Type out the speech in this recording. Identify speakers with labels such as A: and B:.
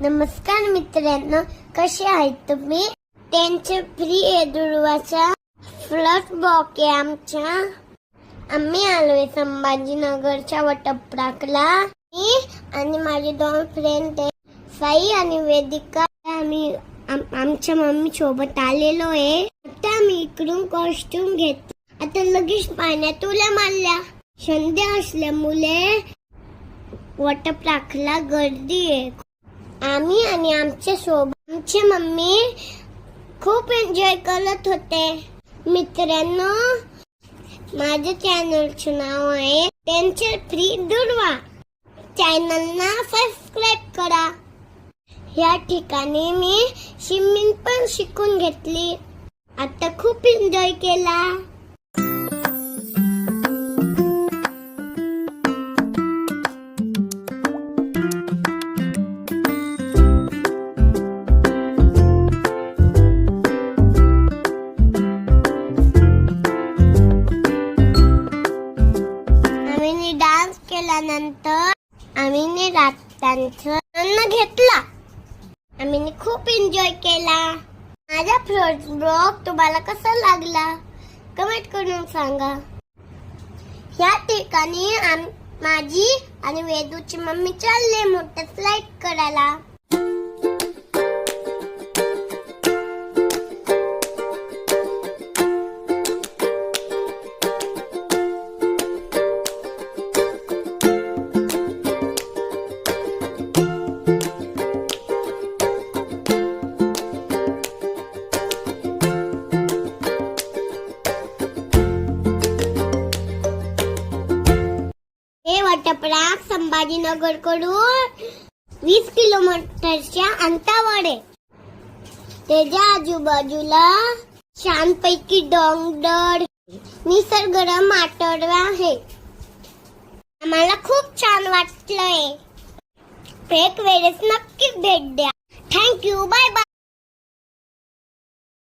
A: नमस्कार मित्रांनो, कसे आहेत तुम्ही? त्यांचे प्रिय दुर्वाचा फ्लट बॉक आहे आमच्या. आम्ही आलोय संभाजीनगरच्या वॉटरपार्कला. मी आणि माझे दोन फ्रेंड साई आणि वेदिका. आम्ही आमच्या मम्मी सोबत आलेलो आहे. आता आम्ही इकडून कॉस्ट्युम घेतो. आता लगेच पाण्यात उड्या मारल्या. संध्या असल्यामुळे वॉटरपार्कला गर्दी आहे. आम्ही आणि आमच्या सोबत आमची मम्मी खूप एन्जॉय करत होते. मित्रांनो, माझ्या चॅनलचे नाव आहे त्यांचे फ्री दुर्वा. चॅनलला सबस्क्राईब करा. या ठिकाणी मी स्विमिंग पण शिकून घेतली. आता खूप एन्जॉय केला. आम्ही डान्स केल्यानंतर आम्ही रात्यांचा आनंद घेतला. आम्ही खूप एन्जॉय केला. माझा फ्लट ब्लॉग तुम्हाला कसा लागला कमेंट करून सांगा. या ठिकाणी माझी आणि वेदूची मम्मी चालले मोठं स्लाइड करायला. हे वॉटरपार्क संभाजीनगर कडून 20 किलोमीटरच्या अंतरावर आहे. त्याच्या आजूबाजूला छानपैकी डोंगर निसर्गरम्य आठवडा आहे. आम्हाला खूप छान वाटलंय. एक वेळेस नक्कीच भेट द्या. थँक्यू. Bye bye.